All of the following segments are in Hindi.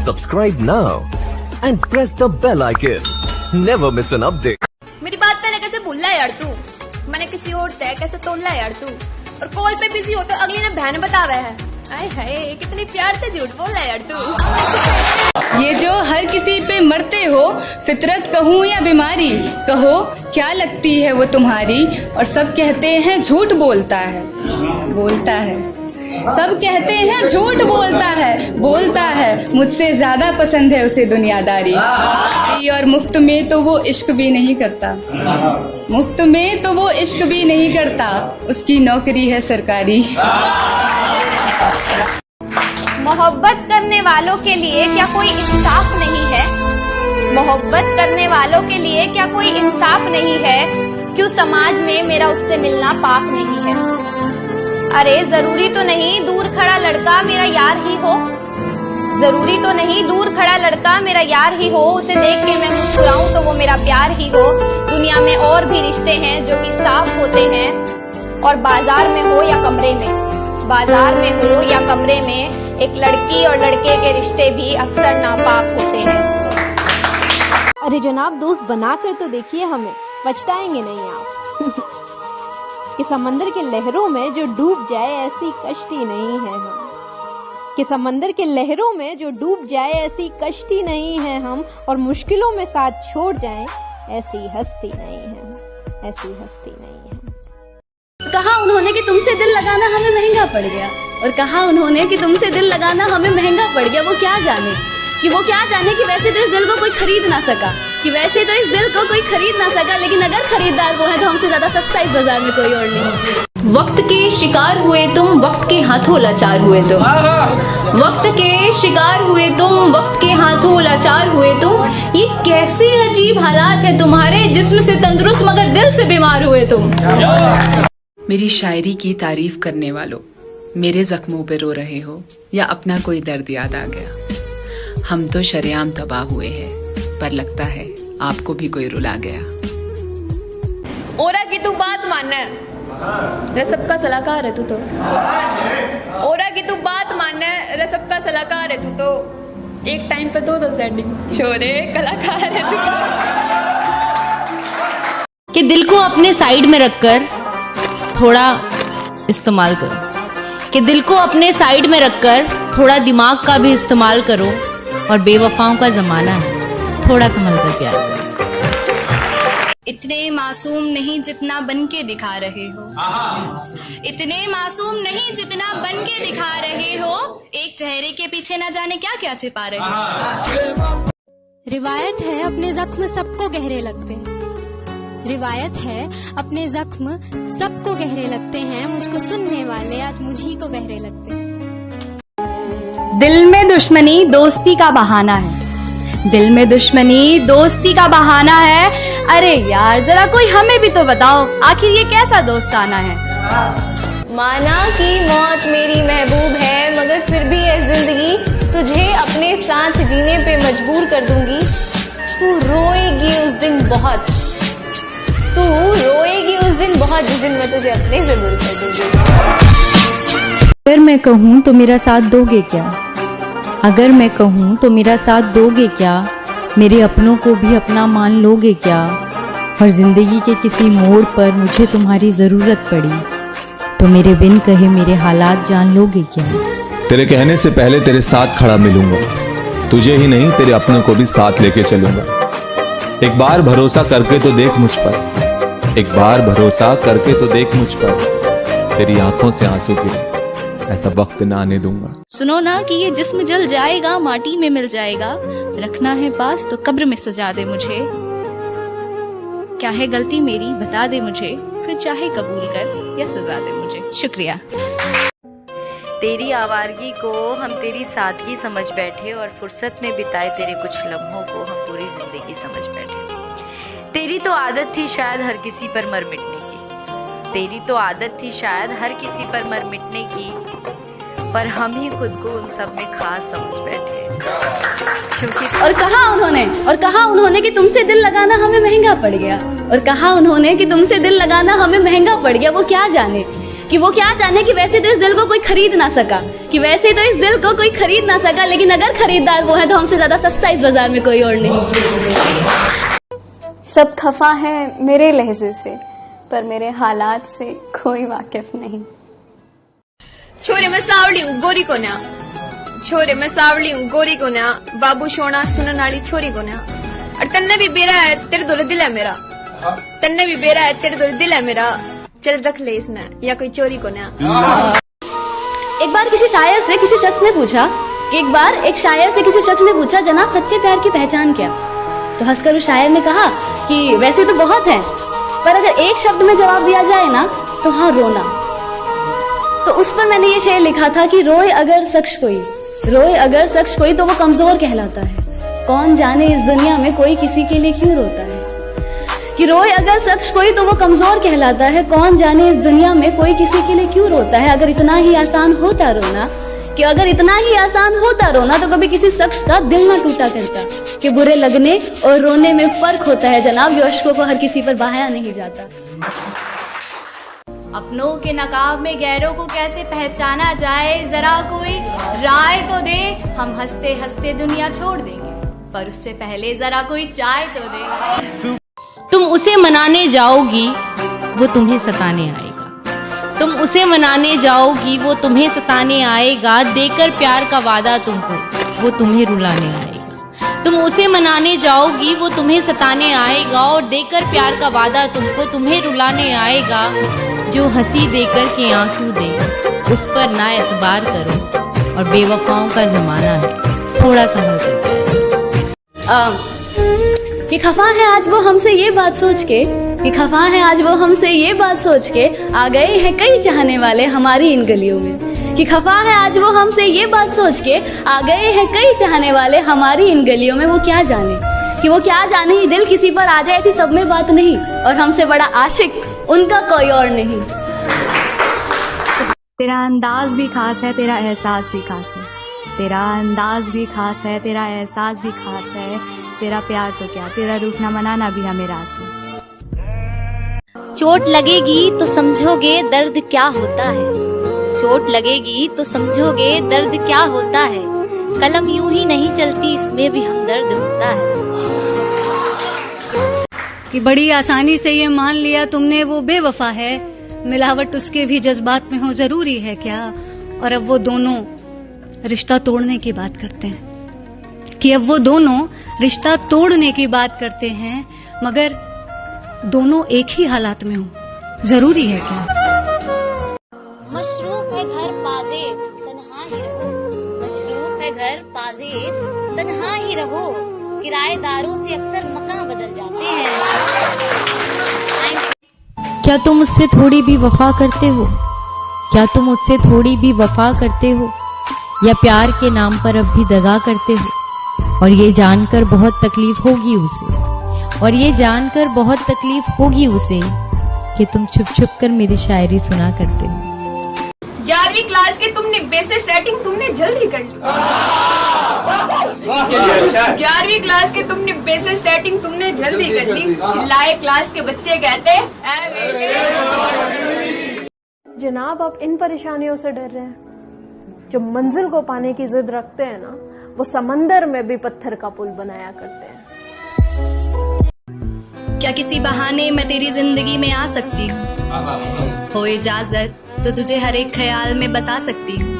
Subscribe now and press the bell icon. Never miss an update. मेरी बात मैंने कैसे भूल रहा यार तू। मैंने किसी और से कैसे तोल रहा यार तू। और कॉल पे बिजी हो तो अगली ने बहन बतावा है। आए हाय कितनी प्यार से झूठ बोल रहा है यार तू। ये जो हर किसी पे मरते हो, फितरत कहूँ या बीमारी, कहो क्या लगती है वो तुम्हारी। और सब कहते हैं झूठ बोलता है, बोलता है। सब कहते हैं झूठ बोलता है, बोलता है। मुझसे ज्यादा पसंद है उसे दुनियादारी। और मुफ्त में तो वो इश्क भी नहीं करता, मुफ्त में तो वो इश्क भी नहीं करता। उसकी नौकरी है सरकारी। मोहब्बत करने वालों के लिए क्या कोई इंसाफ नहीं है? मोहब्बत करने वालों के लिए क्या कोई इंसाफ नहीं है? क्यों समाज में मेरा उससे मिलना पाप नहीं है? अरे जरूरी तो नहीं दूर खड़ा लड़का मेरा यार ही हो, जरूरी तो नहीं दूर खड़ा लड़का मेरा यार ही हो। उसे देख के मैं मुस्कुराऊं तो वो मेरा प्यार ही हो। दुनिया में और भी रिश्ते हैं जो कि साफ होते हैं, और बाजार में हो या कमरे में, बाजार में हो या कमरे में, एक लड़की और लड़के के रिश्ते भी अक्सर नापाक होते हैं। अरे जनाब दोस्त बनाकर तो देखिए हमें, पछताएंगे नहीं आप। कि समंदर के लहरों में जो डूब जाए ऐसी कश्ती नहीं है हम, कि समंदर के लहरों में जो डूब जाए ऐसी कश्ती नहीं है हम। और मुश्किलों में साथ छोड़ जाएं ऐसी हस्ती नहीं है, ऐसी हस्ती नहीं है। कहा उन्होंने कि तुमसे दिल लगाना हमें महंगा पड़ गया, और कहा उन्होंने कि तुमसे दिल लगाना हमें महंगा पड़ गया। वो क्या जाने कि वैसे तो इस दिल को कोई खरीद ना सका, कि वैसे तो इस दिल को कोई खरीद ना सका, लेकिन अगर खरीदार वो है तो हमसे ज्यादा सस्ता इस बाजार में कोई और नहीं। वक्त के शिकार हुए तुम, वक्त के हाथों लाचार हुए तुम। वक्त के शिकार हुए तुम, वक्त के हाथों लाचार हुए तुम। ये कैसे अजीब हालात है तुम्हारे, जिस्म से तंदुरुस्त मगर दिल से बीमार हुए तुम। मेरी शायरी की तारीफ करने वालों, मेरे जख्मों पे रो रहे हो या अपना कोई दर्द याद आ गया। हम तो शरेआम तबाह हुए हैं, पर लगता है आपको भी कोई रुला गया। ओरा की तू बात मानना है, रे सबका सलाहकार है तू तो। ओरा की तू बात मानना है, रे सबका सलाहकार है तू तो। एक टाइम पे दो सेटिंग छोरे कलाकार है तू। कि दिल को अपने साइड में रखकर थोड़ा इस्तेमाल करो, कि दिल को अपने साइड में रखकर थोड़ा दिमाग का भी इस्तेमाल करो। और बेवफाओं का जमाना है, थोड़ा संभल कर प्यार करो। इतने मासूम नहीं जितना बन के दिखा रहे हो, इतने मासूम नहीं जितना बन के दिखा रहे हो। एक चेहरे के पीछे ना जाने क्या क्या छिपा रहे हो। रिवायत है अपने जख्म सबको गहरे लगते हैं, रिवायत है अपने जख्म सबको गहरे लगते हैं। मुझको सुनने वाले आज मुझी को बहरे लगते हैं। दिल में दुश्मनी दोस्ती का बहाना है, दिल में दुश्मनी दोस्ती का बहाना है। अरे यार जरा कोई हमें भी तो बताओ, आखिर ये कैसा दोस्ताना है। माना कि मौत मेरी महबूब है, मगर फिर भी है जिंदगी तुझे अपने साथ जीने पे मजबूर कर दूंगी। तू रोएगी उस दिन बहुत, तू रोएगी उस दिन बहुत, जिस दिन मैं तुझे अपने से दूर कर दूंगी। अगर मैं कहूँ तो मेरा साथ दोगे क्या, अगर मैं कहूँ तो मेरा साथ दोगे क्या। मेरे अपनों को भी अपना मान लोगे क्या। और जिंदगी के किसी मोड़ पर मुझे तुम्हारी जरूरत पड़ी, तो मेरे बिन कहे मेरे हालात जान लोगे क्या। तेरे कहने से पहले तेरे साथ खड़ा मिलूंगा, तुझे ही नहीं तेरे अपनों को भी साथ लेके चलूंगा। एक बार भरोसा करके तो देख मुझ पर, एक बार भरोसा करके तो देख मुझ पर। तेरी आंखों से आंसू गिरे, ऐसा वक्त ना आने दूंगा। सुनो ना कि ये जिस्म जल जाएगा, माटी में मिल जाएगा। रखना है पास तो कब्र में सजा दे मुझे। क्या है गलती मेरी बता दे मुझे, फिर चाहे कबूल कर या सजा दे मुझे। शुक्रिया। तेरी आवारगी को हम तेरी सादगी समझ बैठे, और फुर्सत में बिताए तेरे कुछ लम्हों को हम पूरी जिंदगी समझ बैठे। तेरी तो आदत थी शायद हर किसी पर मर मिटने की, तेरी तो आदत थी शायद हर किसी पर मर मिटने की, पर हम ही खुद को उन सब में खास समझ बैठे। और कहा उन्होंने कि तुमसे दिल लगाना हमें महंगा पड़ गया, और कहा उन्होंने कि तुमसे दिल लगाना हमें महंगा पड़ गया। वो क्या जाने कि वो क्या जाने कि वैसे तो इस दिल को कोई खरीद ना सका, कि वैसे तो इस दिल को कोई खरीद ना सका, लेकिन अगर खरीदार वो है तो हमसे ज्यादा सस्ता इस बाजार में कोई और नहीं। सब खफा है मेरे लहजे से, पर मेरे हालात से कोई वाकिफ नहीं। छोरे मैं सावली हूँ गोरी को ना, छोरे मैं सावली हूँ गोरी को ना, बाबू सोना सुनन वाली छोरी को ना, और तन्ने भी बेरा है तेरे दो दिल है मेरा, तन्ने भी बेरा है तेरे दो दिल है मेरा, चल रख ले इसने या कोई चोरी को ना। एक बार किसी शायर से किसी शख्स ने पूछा कि एक बार एक शायर से किसी शख्स ने पूछा, जनाब सच्चे प्यार की पहचान क्या? तो हंसकर उस शायर ने कहा कि वैसे तो बहुत है, पर अगर एक शब्द में जवाब दिया जाए ना तो हाँ, रोना। तो उस पर मैंने ये शेर लिखा था कि रोए अगर शख्स कोई, रोए अगर शख्स कोई तो वो कमजोर कहलाता है, कौन जाने इस दुनिया में कोई किसी के लिए क्यों रोता है। कि रोए अगर शख्स कोई तो वो कमजोर कहलाता है, कौन जाने इस दुनिया में कोई किसी के लिए क्यों रोता है। अगर इतना ही आसान होता रोना, कि अगर इतना ही आसान होता रोना तो कभी किसी शख्स का दिल ना टूटा करता। कि बुरे लगने और रोने में फर्क होता है जनाब, जो अश्कों को हर किसी पर बहाया नहीं जाता। अपनों के नकाब में गैरों को कैसे पहचाना जाए, जरा कोई राय तो दे, हम हंसते हंसते दुनिया छोड़ देंगे, पर उससे पहले जरा कोई चाय तो दे। तुम उसे मनाने जाओगी वो तुम्हें सताने आएगा, तुम उसे मनाने जाओगी वो तुम्हें सताने आएगा, देकर प्यार का वादा तुमको वो तुम्हें रुलाने आएगा। तुम उसे मनाने जाओगी वो तुम्हें सताने आएगा, और देकर प्यार का वादा तुमको तुम्हें रुलाने आएगा। जो हंसी देकर के आंसू दे उस पर ना एतबार करो, और बेवफाओं का जमाना है थोड़ा संभल कर। कि खफा है आज वो हमसे ये बात सोच के, कि खफा है आज वो हमसे ये बात सोच के, आ गए हैं कई चाहने वाले हमारी इन गलियों में। कि खफा है आज वो हमसे ये बात सोच के, आ गए हैं कई चाहने वाले हमारी इन गलियों में। वो क्या जाने, कि वो क्या जाने ये दिल किसी पर आ जाए, ऐसी सब में बात नहीं, और हमसे बड़ा आशिक उनका कोई और नहीं। तेरा अंदाज भी खास है, तेरा एहसास भी खास है, तेरा अंदाज भी खास है, तेरा एहसास भी खास है, तेरा प्यार तो क्या, तेरा रूठ ना मनाना भी हमें रास है। चोट लगेगी तो समझोगे दर्द क्या होता है, चोट लगेगी तो समझोगे दर्द क्या होता है, कलम यूं ही नहीं चलती इसमें भी हमदर्द होता है। कि बड़ी आसानी से ये मान लिया तुमने वो बेवफा है, मिलावट उसके भी जज्बात में हो जरूरी है क्या। और अब वो दोनों रिश्ता तोड़ने की बात करते हैं, कि अब वो दोनों रिश्ता तोड़ने की बात करते हैं, मगर दोनों एक ही हालात में हो जरूरी है क्या। मशरूफ है घर पाजेब तन्हा ही रहो, मशरूफ है घर पाजेब तन्हा ही रहो, किराएदारों से अक्सर मकान बदल जाते हैं। क्या तुम उससे थोड़ी भी वफा करते हो, क्या तुम उससे थोड़ी भी वफा करते हो, या प्यार के नाम पर अब भी दगा करते हो। और ये जानकर बहुत तकलीफ होगी उसे, और ये जानकर बहुत तकलीफ होगी उसे, कि तुम छुप छुप कर मेरी शायरी सुना करते हो। 11वीं क्लास के तुमने बेसिस सेटिंग तुमने जल्दी कर ली, 11वीं क्लास के तुमने बेसिस सेटिंग तुमने जल्दी कर ली, चिल्लाए क्लास के बच्चे कहते जनाब आप इन परेशानियों से डर रहे हैं, जो मंजिल को पाने की जिद रखते हैं ना, वो समंदर में भी पत्थर का पुल बनाया करते हैं। क्या किसी बहाने मैं तेरी जिंदगी में आ सकती हूँ, हो इजाजत तो तुझे हर एक ख्याल में बसा सकती हूँ।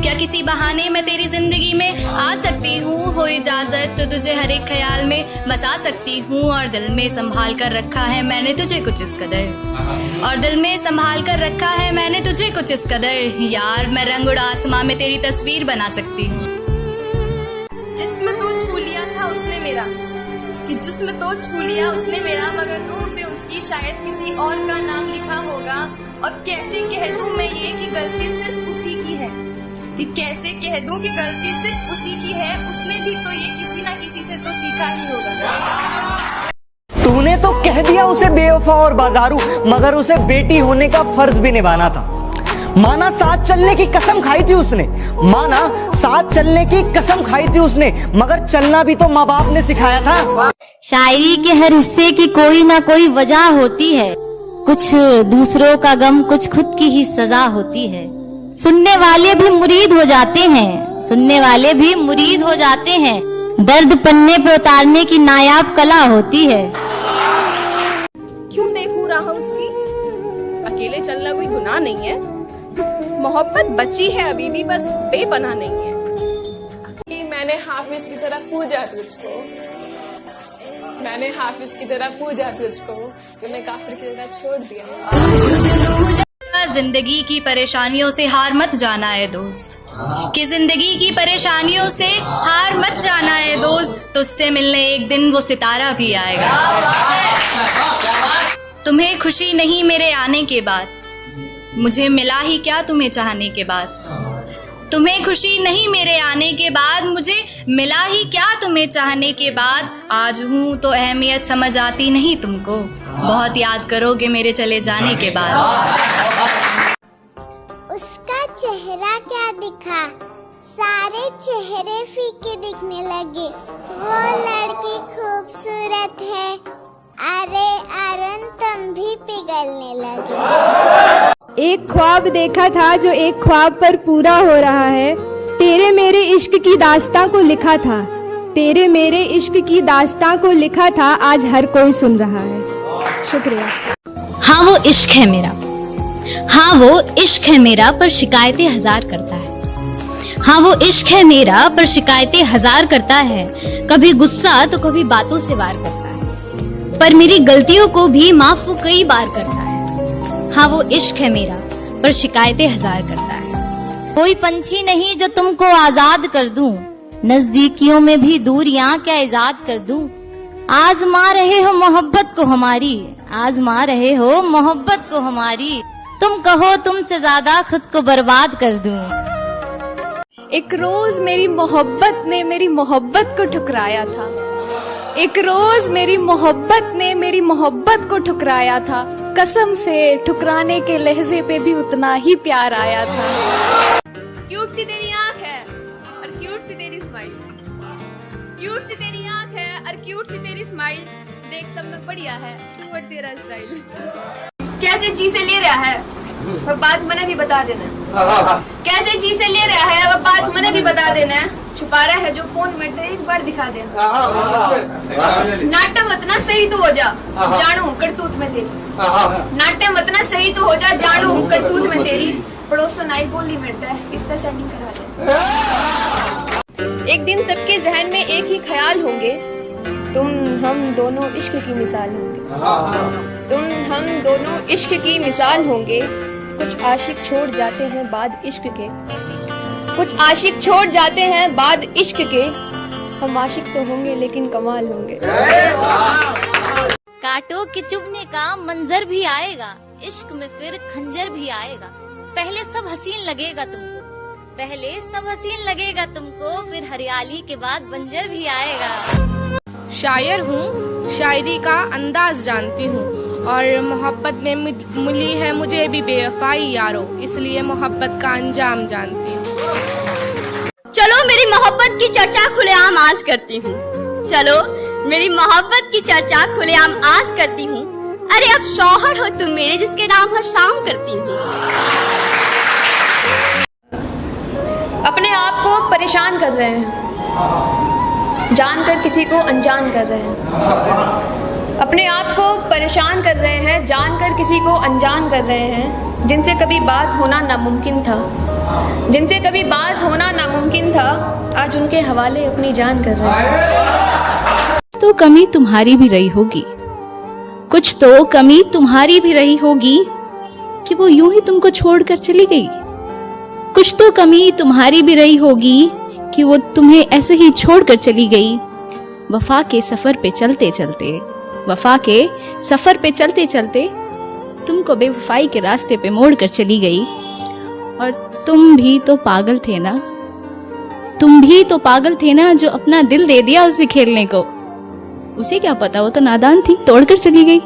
क्या किसी बहाने मैं तेरी जिंदगी में आ सकती हूँ, हो इजाजत तो तुझे हर एक ख्याल में बसा सकती हूँ। और दिल में संभाल कर रखा है मैंने तुझे कुछ इस कदर, और दिल में संभाल कर रखा है मैंने तुझे कुछ इस कदर, यार मैं रंग उड़ा आसमां में तेरी तस्वीर बना सकती हूँ। जिस्म तो छू लिया था उसने मेरा, कि जिस्म तो छू लिया उसने मेरा, मगर रूह पे उसकी शायद किसी और का नाम लिखा होगा। और कैसे कह दूं मैं ये कि गलती सिर्फ उसी की है, कि कैसे कह दूं कि गलती सिर्फ उसी की है, उसने भी तो ये किसी ना किसी से तो सीखा ही होगा। तूने तो कह दिया उसे बेवफा और बाजारू, मगर उसे बेटी होने का फर्ज भी निभाना था। माना साथ चलने की कसम खाई थी उसने, माना साथ चलने की कसम खाई थी उसने, मगर चलना भी तो माँ बाप ने सिखाया था। शायरी के हर हिस्से की कोई ना कोई वजह होती है, कुछ दूसरों का गम, कुछ खुद की ही सजा होती है। सुनने वाले भी मुरीद हो जाते हैं, सुनने वाले भी मुरीद हो जाते हैं। दर्द पन्ने पे उतारने की नायाब कला होती है। क्यों देखूं राह उसकी? अकेले चलना कोई गुनाह नहीं है। मोहब्बत बची है अभी भी, बस बेपनाह नहीं है। मैंने हाफिज की तरह पूजा तुझको, मैंने हाफिज की तरह पूजा तुझको, तूने काफिर की तरह छोड़ दिया। जिंदगी की परेशानियों से हार मत जाना है दोस्त, कि जिंदगी की परेशानियों से हार मत जाना है दोस्त। तुझसे मिलने एक दिन वो सितारा भी आएगा। तुम्हें खुशी नहीं मेरे आने के बाद, मुझे मिला ही क्या तुम्हें चाहने के बाद। तुम्हें खुशी नहीं मेरे आने के बाद, मुझे मिला ही क्या तुम्हें चाहने के बाद। आज हूँ तो अहमियत समझ आती नहीं तुमको, बहुत याद करोगे मेरे चले जाने के बाद। उसका चेहरा क्या दिखा, सारे चेहरे फीके दिखने लगे। वो लड़की खूबसूरत है, अरे अरुण तुम भी पिघलने लगे। एक ख्वाब देखा था जो एक ख्वाब पर पूरा हो रहा है। तेरे मेरे इश्क की दास्तां को लिखा था, तेरे मेरे इश्क की दास्तां को लिखा था, आज हर कोई सुन रहा है। शुक्रिया। हाँ वो इश्क है मेरा, हाँ वो इश्क है मेरा, पर शिकायतें हजार करता है। हाँ वो इश्क है मेरा, पर शिकायतें हजार करता है। कभी गुस्सा तो कभी बातों से वार करता है, पर मेरी गलतियों को भी माफ वो कई बार करता है। हाँ वो इश्क है मेरा, पर शिकायतें हजार करता है। कोई पंछी नहीं जो तुमको आजाद कर दूं, नजदीकियों में भी दूरियां क्या इजाद कर दूं। आजमा रहे हो मोहब्बत को हमारी, आजमा रहे हो मोहब्बत को हमारी। तुम कहो तुमसे ज्यादा खुद को बर्बाद कर दूं। एक रोज मेरी मोहब्बत ने मेरी मोहब्बत को ठुकराया था, एक रोज मेरी मोहब्बत ने मेरी मोहब्बत को ठुकराया था। कसम से ठुकराने के लहजे पे भी उतना ही प्यार आया था। क्यूट सी तेरी आंख है और क्यूट सी तेरी स्माइल, क्यूट सी तेरी आंख है और क्यूट सी तेरी स्माइल। देख सब में बढ़िया है तू और तेरा स्टाइल। कैसे चीजें ले रहा है वो बात मैंने भी बता देना, कैसे चीजें ले रहा है वो बात मैंने भी बता देना। छुपा रहा है जो फोन में तो एक बार दिखा देना। नाट्य मत ना सही तो हो जा, जानू करतूत में तेरी। नाट्य मत ना सही तो हो जा, जानू करतूत में तेरी। पड़ोसन आई बोली मिलता है, इसका सेटिंग करा दे। एक दिन सबके जहन में एक ही ख्याल होंगे, तुम हम दोनों इश्क की मिसाल होंगे। तुम हम दोनों इश्क की मिसाल होंगे। कुछ आशिक छोड़ जाते हैं बाद इश्क के, कुछ आशिक छोड़ जाते हैं बाद इश्क के। हम आशिक तो होंगे लेकिन कमाल होंगे। कांटों के चुभने का मंजर भी आएगा, इश्क में फिर खंजर भी आएगा। पहले सब हसीन लगेगा तुमको, पहले सब हसीन लगेगा तुमको, फिर हरियाली के बाद बंजर भी आएगा। शायर हूँ, शायरी का अंदाज जानती हूँ, और मोहब्बत में मिली है मुझे भी बेवफाई यारो, इसलिए मोहब्बत का अंजाम जानती हूँ। चलो मेरी मोहब्बत की चर्चा खुलेआम आज करती हूँ, चलो मेरी मोहब्बत की चर्चा खुलेआम आज करती हूँ। अरे अब शौहर हो तुम मेरे, जिसके नाम हर शाम करती हूँ। अपने आप को परेशान कर रहे हैं, जानकर किसी को अनजान कर रहे हैं। अपने आप को परेशान कर रहे हैं, जानकर किसी को अनजान कर रहे हैं। जिनसे कभी बात होना नामुमकिन था, जिनसे कभी बात होना नामुमकिन था, आज उनके हवाले अपनी जान कर रहे हैं। तो कमी तुम्हारी भी रही होगी, कुछ तो कमी तुम्हारी भी रही होगी कि वो यूं ही तुमको छोड़कर चली गई। कुछ तो कमी तुम्हारी भी रही होगी कि वो तुम्हें ऐसे ही छोड़कर चली गई। वफा के सफर पे चलते चलते, वफा के सफर पे चलते चलते तुमको बेवफाई के रास्ते पे मोड़ कर चली गई। और तुम भी तो पागल थे ना, तुम भी तो पागल थे ना, जो अपना दिल दे दिया उसे खेलने को। उसे क्या पता, वो तो नादान थी, तोड़कर चली गई।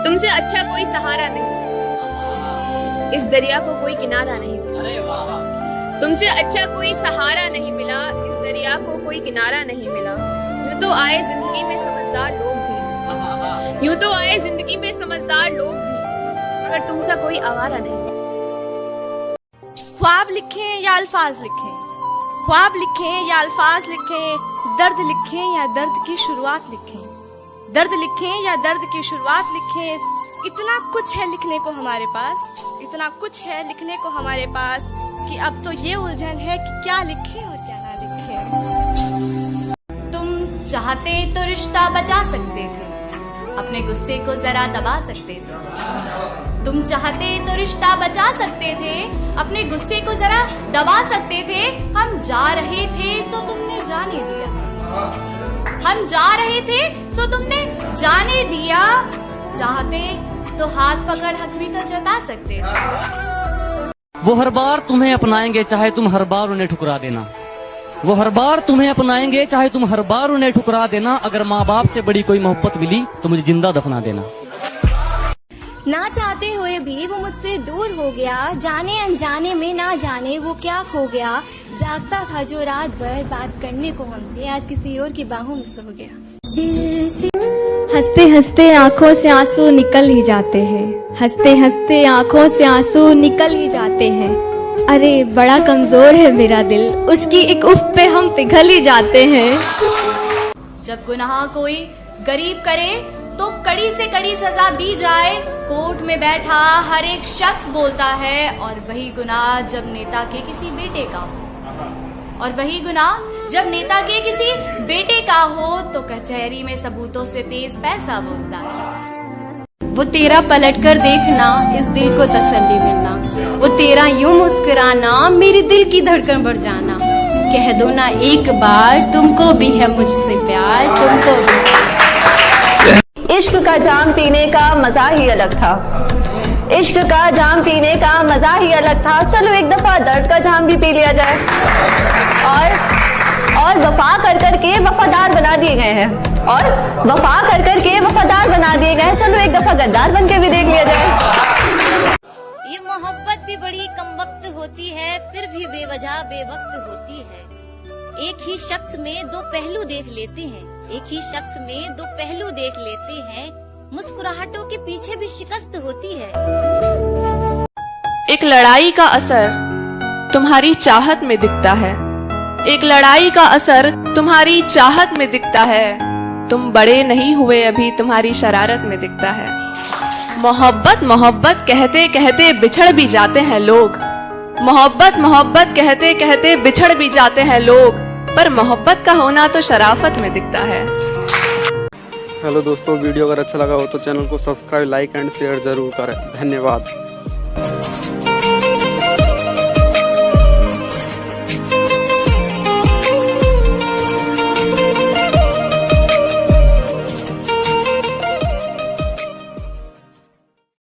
तुमसे अच्छा कोई सहारा नहीं, इस दरिया को कोई किनारा नहीं मिला। तुमसे अच्छा कोई सहारा नहीं मिला, इस दरिया को कोई किनारा नहीं मिला। यूं तो आए जिंदगी में समझदार लोग भी, यूं तो आए जिंदगी में समझदार लोग भी, मगर तुमसा कोई आवारा नहीं। ख्वाब लिखें या अल्फाज लिखें, ख्वाब लिखें या अल्फाज लिखें, दर्द लिखें या दर्द की शुरुआत लिखें, दर्द लिखें या दर्द की शुरुआत लिखें। इतना कुछ है लिखने को हमारे पास, इतना कुछ है लिखने को हमारे पास कि अब तो ये उलझन है कि क्या लिखें और क्या ना लिखें। तुम चाहते तो रिश्ता बचा सकते थे, अपने गुस्से को जरा दबा सकते थे। तुम चाहते तो रिश्ता बचा सकते थे, अपने गुस्से को जरा दबा सकते थे। हम जा रहे थे सो तुमने जाने दिया, हम जा रहे थे सो तुमने जाने दिया। चाहते तो हाथ पकड़ हक भी तो जता सकते थे। वो हर बार तुम्हें अपनाएंगे चाहे तुम हर बार उन्हें ठुकरा देना, वो हर बार तुम्हें अपनाएंगे चाहे तुम हर बार उन्हें ठुकरा देना। अगर माँ बाप से बड़ी कोई मोहब्बत मिली तो मुझे जिंदा दफना देना। ना चाहते हुए भी वो मुझसे दूर हो गया, जाने अनजाने में ना जाने वो क्या खो गया। जागता था जो रात भर बात करने को हमसे, आज किसी और की बाहों में सो गया। हंसते हंसते आंखों से आंसू निकल ही जाते हैं, हंसते हंसते आंखों से आंसू निकल ही जाते हैं। अरे बड़ा कमजोर है मेरा दिल, उसकी एक उफ पे हम पिघल ही जाते हैं। जब गुनाह कोई गरीब करे तो कड़ी से कड़ी सजा दी जाए। कोर्ट में बैठा हर एक शख्स बोलता है, और वही गुनाह जब नेता के किसी बेटे का हो, और वही गुनाह जब नेता के किसी बेटे का हो तो कचहरी में सबूतों से तेज पैसा बोलता है। वो तेरा पलट कर देखना, इस दिल को तसल्ली मिलना, वो तेरा यूं मुस्कुराना, मेरे दिल की धड़कन बढ़ जाना। कह दो ना एक बार तुमको भी है मुझसे प्यार, तुमको भी। इश्क का जाम पीने का मजा ही अलग था, इश्क का जाम पीने का मजा ही अलग था। चलो एक दफा दर्द का जाम भी पी लिया जाए। और वफा कर कर के वफादार बना दिए गए हैं, और वफा कर कर के वफादार बना दिए गए हैं। चलो एक दफा गद्दार बन के भी देख लिया जाए। ये मोहब्बत भी बड़ी कमबख्त होती है, फिर भी बेवजह बेवक्त होती है। एक ही शख्स में दो पहलू देख लेते हैं, एक ही शख्स में दो पहलू देख लेते हैं। मुस्कुराहटों के पीछे भी शिकस्त होती है। एक लड़ाई का असर तुम्हारी चाहत में दिखता है, एक लड़ाई का असर तुम्हारी चाहत में दिखता है। तुम बड़े नहीं हुए अभी, तुम्हारी शरारत में दिखता है। मोहब्बत मोहब्बत कहते कहते बिछड़ भी जाते हैं लोग, मोहब्बत मोहब्बत कहते कहते बिछड़ भी जाते हैं लोग, पर मोहब्बत का होना तो शराफत में दिखता है। हेलो दोस्तों, वीडियो अगर अच्छा लगा हो तो चैनल को सब्सक्राइब, लाइक एंड शेयर जरूर करें। धन्यवाद।